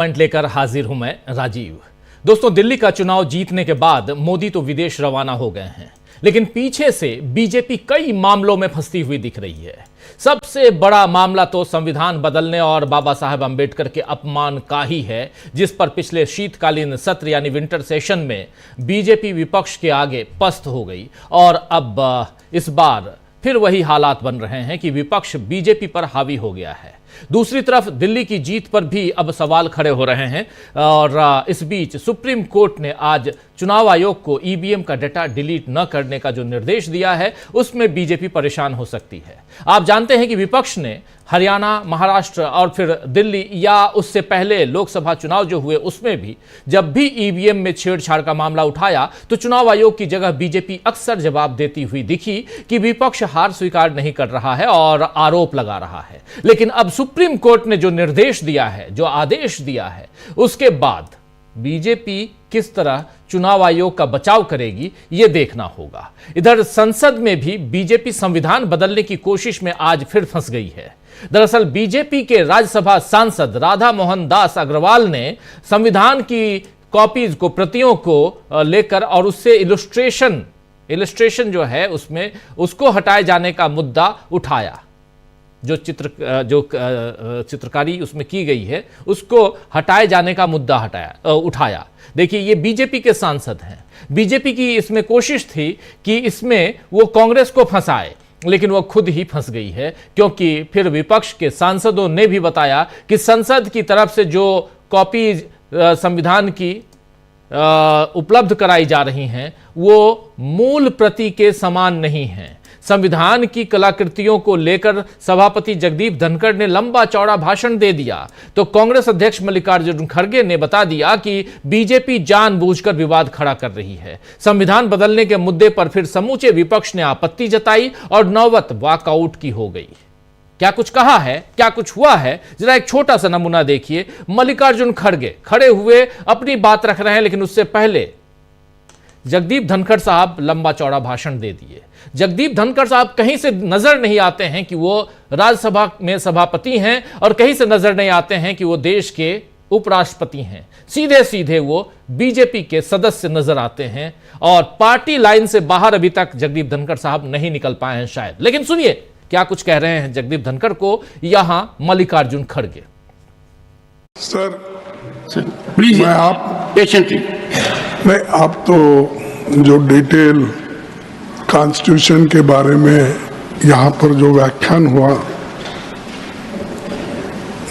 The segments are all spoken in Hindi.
पॉइंट लेकर हाजिर हूं मैं राजीव। दोस्तों, दिल्ली का चुनाव जीतने के बाद मोदी तो विदेश रवाना हो गए हैं, लेकिन पीछे से बीजेपी कई मामलों में फंसती हुई दिख रही है। सबसे बड़ा मामला तो संविधान बदलने और बाबा साहेब अंबेडकर के अपमान का ही है, जिस पर पिछले शीतकालीन सत्र यानी विंटर सेशन में बीजेपी विपक्ष के आगे पस्त हो गई और अब इस बार फिर वही हालात बन रहे हैं कि विपक्ष बीजेपी पर हावी हो गया है। दूसरी तरफ दिल्ली की जीत पर भी अब सवाल खड़े हो रहे हैं और इस बीच सुप्रीम कोर्ट ने आज चुनाव आयोग को ईवीएम का डेटा डिलीट न करने का जो निर्देश दिया है, उसमें बीजेपी परेशान हो सकती है। आप जानते हैं कि विपक्ष ने हरियाणा, महाराष्ट्र और फिर दिल्ली या उससे पहले लोकसभा चुनाव जो हुए उसमें भी जब भी ईवीएम में छेड़छाड़ का मामला उठाया तो चुनाव आयोग की जगह बीजेपी अक्सर जवाब देती हुई दिखी कि विपक्ष हार स्वीकार नहीं कर रहा है और आरोप लगा रहा है। लेकिन अब सुप्रीम कोर्ट ने जो निर्देश दिया है, जो आदेश दिया है, उसके बाद बीजेपी किस तरह चुनाव आयोग का बचाव करेगी, यह देखना होगा। इधर संसद में भी बीजेपी संविधान बदलने की कोशिश में आज फिर फंस गई है। दरअसल बीजेपी के राज्यसभा सांसद राधा मोहन दास अग्रवाल ने संविधान की कॉपीज को, प्रतियों को लेकर और उससे इलस्ट्रेशन जो है उसमें उसको हटाए जाने का मुद्दा उठाया। जो चित्रकारी उसमें की गई है उसको हटाए जाने का मुद्दा उठाया। देखिए, ये बीजेपी के सांसद हैं। बीजेपी की इसमें कोशिश थी कि इसमें वो कांग्रेस को फंसाए, लेकिन वो खुद ही फंस गई है, क्योंकि फिर विपक्ष के सांसदों ने भी बताया कि संसद की तरफ से जो कॉपी संविधान की उपलब्ध कराई जा रही हैं वो मूल प्रति के समान नहीं हैं। संविधान की कलाकृतियों को लेकर सभापति जगदीप धनखड़ ने लंबा चौड़ा भाषण दे दिया तो कांग्रेस अध्यक्ष मल्लिकार्जुन खड़गे ने बता दिया कि बीजेपी जानबूझकर विवाद खड़ा कर रही है। संविधान बदलने के मुद्दे पर फिर समूचे विपक्ष ने आपत्ति जताई और नौबत वॉकआउट की हो गई। क्या कुछ कहा है, क्या कुछ हुआ है, जरा एक छोटा सा नमूना देखिए। मल्लिकार्जुन खड़गे खड़े हुए अपनी बात रख रहे हैं, लेकिन उससे पहले जगदीप धनखड़ साहब लंबा चौड़ा भाषण दे दिए। जगदीप धनखड़ साहब कहीं से नजर नहीं आते हैं कि वो राज्यसभा में सभापति हैं और कहीं से नजर नहीं आते हैं कि वो देश के उपराष्ट्रपति हैं। सीधे सीधे वो बीजेपी के सदस्य नजर आते हैं और पार्टी लाइन से बाहर अभी तक जगदीप धनखड़ साहब नहीं निकल पाए हैं शायद। लेकिन सुनिए क्या कुछ कह रहे हैं जगदीप धनखड़ को यहां मल्लिकार्जुन खड़गे। सर प्लीज, मैं आप पेशेंटली नहीं, आप तो जो डिटेल कॉन्स्टिट्यूशन के बारे में यहाँ पर जो व्याख्यान हुआ,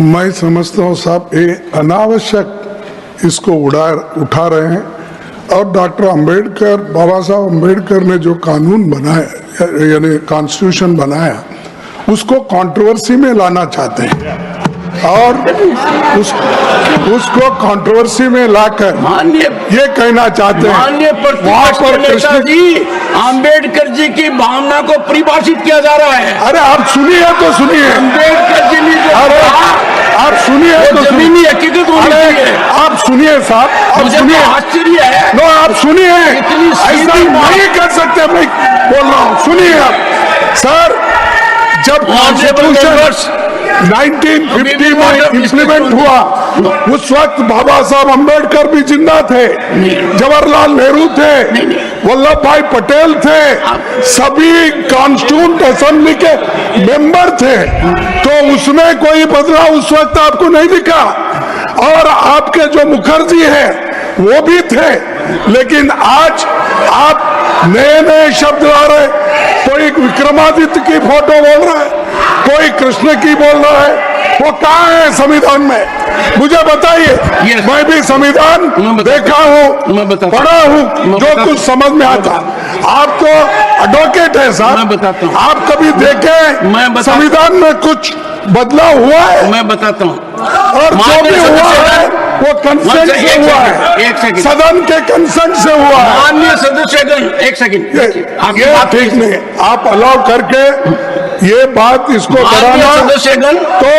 मैं समझता हूँ साहब ये अनावश्यक इसको उठा रहे हैं। और डॉक्टर अंबेडकर, बाबा साहब अंबेडकर ने जो कानून बनाया यानी कॉन्स्टिट्यूशन बनाया, उसको कंट्रोवर्सी में लाना चाहते हैं और उसको कंट्रोवर्सी में लाकर ये कहना चाहते हैं माननीय प्रतिपक्ष नेता जी, अंबेडकर जी की भावना को परिभाषित किया जा रहा है। अरे आप सुनिए तो सुनिए, अंबेडकर जी ने जो अरे आप सुनिए तो जमीनी हकीकत होनी चाहिए। आप सुनिए साहब, आप सुनिए, आश्चर्य है। नो आप सुनिए, इतनी ऐसा सीधी नहीं कर सकते। मैं बोल रहा हूँ, सुनिए आप। सर, जब कॉन्स्टिट्यूशन 1950 में इंप्लीमेंट हुआ, उस वक्त बाबा साहब अंबेडकर भी जिंदा थे, जवाहरलाल नेहरू थे, वल्लभ भाई पटेल थे, सभी कॉन्स्टिट्यूंट असेंबली के मेंबर थे। तो उसमें कोई बदलाव उस वक्त आपको नहीं दिखा। और आपके जो मुखर्जी है वो भी थे, लेकिन आज आप नए नए शब्द ला रहे। कोई विक्रमादित्य की फोटो बोल रहा है, कोई कृष्ण की बोल रहा है। वो कहाँ है संविधान में? मुझे बताइए। मैं भी संविधान देखा हूँ, पढ़ा हूँ, जो कुछ समझ में आता। आप तो एडवोकेट है साहब, मैं बताता हूँ। आप कभी देखे संविधान में कुछ बदलाव हुआ है? मैं बताता हूँ। और जो भी हुआ है वो कंसेंट से हुआ है, एक सेकंड, सदन के कंसेंट से हुआ है। माननीय सदस्यगण, एक सेकंड, ये ठीक नहीं। आप अलाउ करके ये बात इसको कराना सदस्यगण तो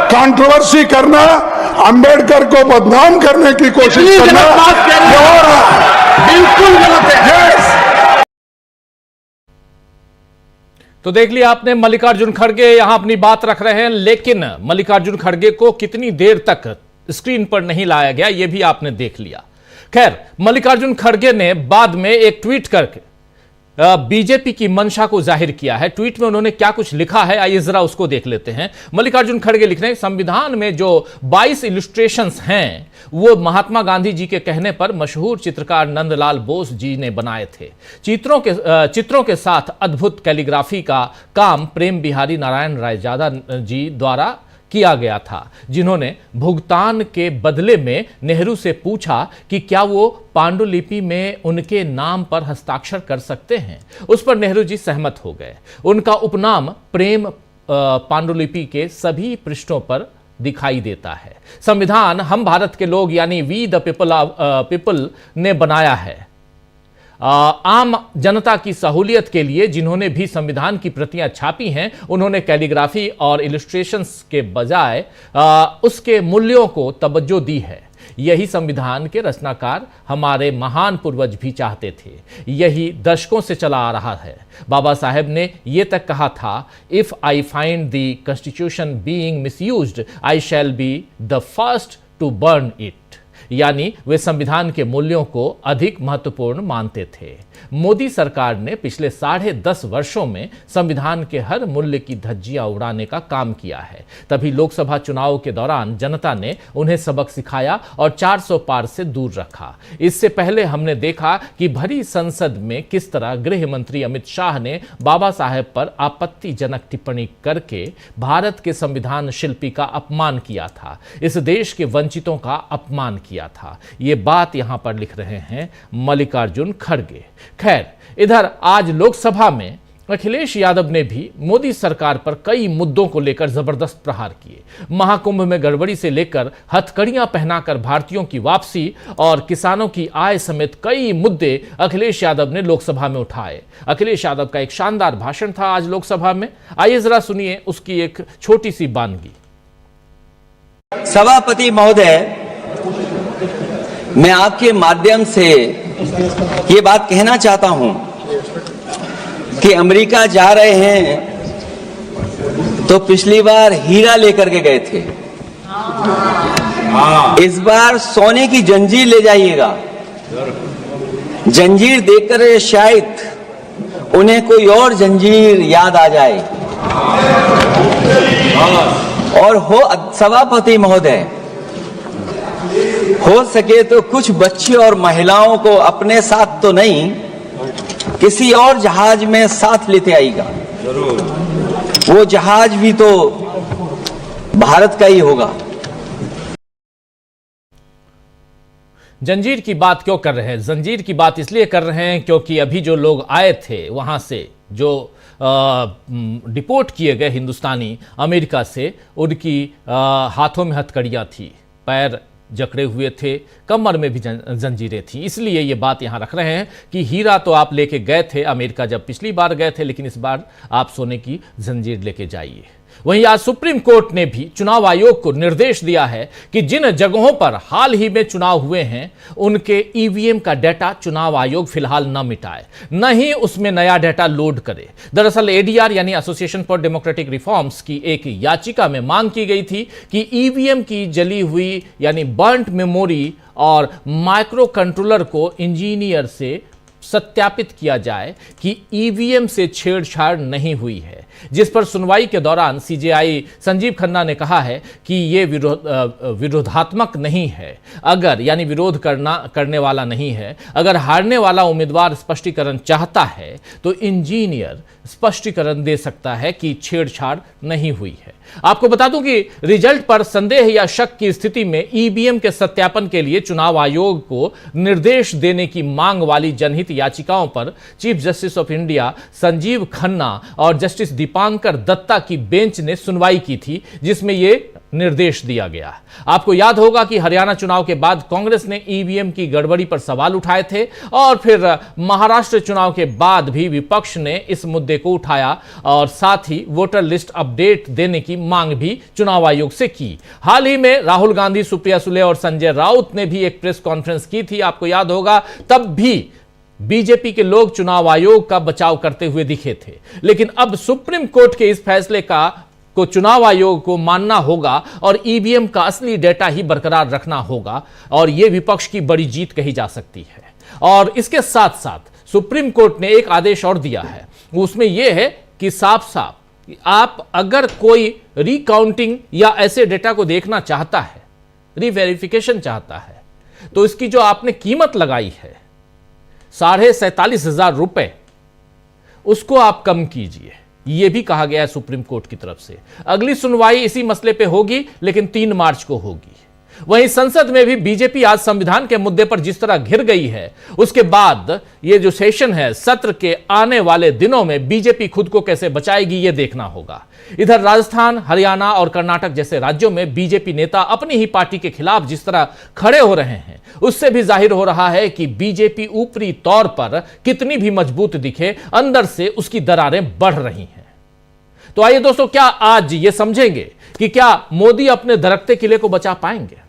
कंट्रोवर्सी करना, अंबेडकर को बदनाम करने की कोशिश करना, ये हो रहा है, बिल्कुल गलत है। तो देख लिया आपने, मल्लिकार्जुन खड़गे यहां अपनी बात रख रहे हैं, लेकिन मल्लिकार्जुन खड़गे को कितनी देर तक स्क्रीन पर नहीं लाया गया, यह भी आपने देख लिया। खैर, मल्लिकार्जुन खड़गे ने बाद में एक ट्वीट करके बीजेपी की मंशा को जाहिर किया है। ट्वीट में उन्होंने क्या कुछ लिखा है, आइए जरा उसको देख लेते हैं। मल्लिकार्जुन खड़गे लिख रहे हैं, संविधान में जो 22 इलस्ट्रेशंस हैं वो महात्मा गांधी जी के कहने पर मशहूर चित्रकार नंदलाल बोस जी ने बनाए थे। चित्रों के साथ अद्भुत कैलीग्राफी का काम प्रेम बिहारी नारायण रायजादा जी द्वारा किया गया था, जिन्होंने भुगतान के बदले में नेहरू से पूछा कि क्या वो पांडुलिपि में उनके नाम पर हस्ताक्षर कर सकते हैं। उस पर नेहरू जी सहमत हो गए। उनका उपनाम प्रेम पांडुलिपि के सभी पृष्ठों पर दिखाई देता है। संविधान हम भारत के लोग यानी वी द पीपल ने बनाया है। आम जनता की सहूलियत के लिए जिन्होंने भी संविधान की प्रतियां छापी हैं, उन्होंने कैलीग्राफी और इलस्ट्रेशंस के बजाय उसके मूल्यों को तवज्जो दी है। यही संविधान के रचनाकार हमारे महान पूर्वज भी चाहते थे। यही दशकों से चला आ रहा है। बाबा साहेब ने यह तक कहा था, if I find the constitution being misused I shall be the first to burn it. यानी वे संविधान के मूल्यों को अधिक महत्वपूर्ण मानते थे। मोदी सरकार ने पिछले 10.5 वर्षों में संविधान के हर मूल्य की धज्जियां उड़ाने का काम किया है। तभी लोकसभा चुनाव के दौरान जनता ने उन्हें सबक सिखाया और 400 पार से दूर रखा। इससे पहले हमने देखा कि भरी संसद में किस तरह गृह मंत्री अमित शाह ने बाबा साहेब पर आपत्तिजनक टिप्पणी करके भारत के संविधान शिल्पी का अपमान किया था, इस देश के वंचितों का अपमान किया था। ये बात यहां पर लिख रहे हैं मल्लिकार्जुन खड़गे। खैर, इधर आज लोकसभा में अखिलेश यादव ने भी मोदी सरकार पर कई मुद्दों को लेकर जबरदस्त प्रहार किए। महाकुंभ में गड़बड़ी से लेकर हथकड़ियां पहनाकर भारतीयों की वापसी और किसानों की आय समेत कई मुद्दे अखिलेश यादव ने लोकसभा में उठाए। अखिलेश यादव का एक शानदार भाषण था आज लोकसभा में। आइए जरा सुनिए उसकी एक छोटी सी बानगी। सभापति महोदय, मैं आपके माध्यम से ये बात कहना चाहता हूं कि अमेरिका जा रहे हैं तो पिछली बार हीरा लेकर के गए थे, इस बार सोने की जंजीर ले जाइएगा। जंजीर देखकर शायद उन्हें कोई और जंजीर याद आ जाए। और हो सभापति महोदय, हो सके तो कुछ बच्चे और महिलाओं को अपने साथ तो नहीं, किसी और जहाज में साथ लेते आएगा। वो जहाज भी तो भारत का ही होगा। जंजीर की बात क्यों कर रहे हैं? जंजीर की बात इसलिए कर रहे हैं क्योंकि अभी जो लोग आए थे वहां से, जो डिपोर्ट किए गए हिंदुस्तानी अमेरिका से, उनकी हाथों में हथकड़ियां थी, पैर जकड़े हुए थे, कमर में भी जंजीरें थी। इसलिए ये बात यहां रख रहे हैं कि हीरा तो आप लेके गए थे अमेरिका जब पिछली बार गए थे, लेकिन इस बार आप सोने की जंजीर लेके जाइए। वहीं आज सुप्रीम कोर्ट ने भी चुनाव आयोग को निर्देश दिया है कि जिन जगहों पर हाल ही में चुनाव हुए हैं उनके ईवीएम का डेटा चुनाव आयोग फिलहाल न मिटाए, न ही उसमें नया डेटा लोड करे। दरअसल एडीआर यानी एसोसिएशन फॉर डेमोक्रेटिक रिफॉर्म्स की एक याचिका में मांग की गई थी कि ईवीएम की जली हुई यानी बर्न्ट मेमोरी और माइक्रो कंट्रोलर को इंजीनियर से सत्यापित किया जाए कि ईवीएम से छेड़छाड़ नहीं हुई है, जिस पर सुनवाई के दौरान सीजेआई संजीव खन्ना ने कहा है कि ये विरोधात्मक नहीं है, अगर यानी विरोध करने वाला नहीं है। अगर हारने वाला उम्मीदवार स्पष्टीकरण चाहता है तो इंजीनियर स्पष्टीकरण दे सकता है कि छेड़छाड़ नहीं हुई है। आपको बता दूं कि रिजल्ट पर संदेह या शक की स्थिति में ईवीएम के सत्यापन के लिए चुनाव आयोग को निर्देश देने की मांग वाली जनहित याचिकाओं पर chief justice of India Sanjeev Khanna और जस्टिस दीपांकर दत्ता की बेंच ने सुनवाई की थी, जिसमें यह निर्देश दिया गया। आपको याद होगा कि हरियाणा चुनाव के बाद कांग्रेस ने ईवीएम की गड़बड़ी पर सवाल उठाए थे और फिर महाराष्ट्र चुनाव के बाद भी विपक्ष ने इस मुद्दे को उठाया और साथ ही वोटर लिस्ट अपडेट देने की मांग भी चुनाव आयोग से की। हाल ही में राहुल गांधी, सुप्रिया सुले और संजय राउत ने भी एक प्रेस कॉन्फ्रेंस की थी, आपको याद होगा। तब भी बीजेपी के लोग चुनाव आयोग का बचाव करते हुए दिखे थे, लेकिन अब सुप्रीम कोर्ट के इस फैसले का को चुनाव आयोग को मानना होगा और ईवीएम का असली डेटा ही बरकरार रखना होगा, और यह विपक्ष की बड़ी जीत कही जा सकती है। और इसके साथ साथ सुप्रीम कोर्ट ने एक आदेश और दिया है, उसमें यह है कि साफ साफ आप अगर कोई रिकाउंटिंग या ऐसे डेटा को देखना चाहता है, रीवेरिफिकेशन चाहता है, तो इसकी जो आपने कीमत लगाई है 47,500 रुपए, उसको आप कम कीजिए, यह भी कहा गया है सुप्रीम कोर्ट की तरफ से। अगली सुनवाई इसी मसले पे होगी, लेकिन 3 मार्च को होगी। वहीं संसद में भी बीजेपी आज संविधान के मुद्दे पर जिस तरह घिर गई है, उसके बाद ये जो सेशन है, सत्र के आने वाले दिनों में बीजेपी खुद को कैसे बचाएगी, यह देखना होगा। इधर राजस्थान, हरियाणा और कर्नाटक जैसे राज्यों में बीजेपी नेता अपनी ही पार्टी के खिलाफ जिस तरह खड़े हो रहे हैं, उससे भी जाहिर हो रहा है कि बीजेपी ऊपरी तौर पर कितनी भी मजबूत दिखे, अंदर से उसकी दरारें बढ़ रही हैं। तो आइए दोस्तों, क्या आज ये समझेंगे कि क्या मोदी अपने धड़कते किले को बचा पाएंगे?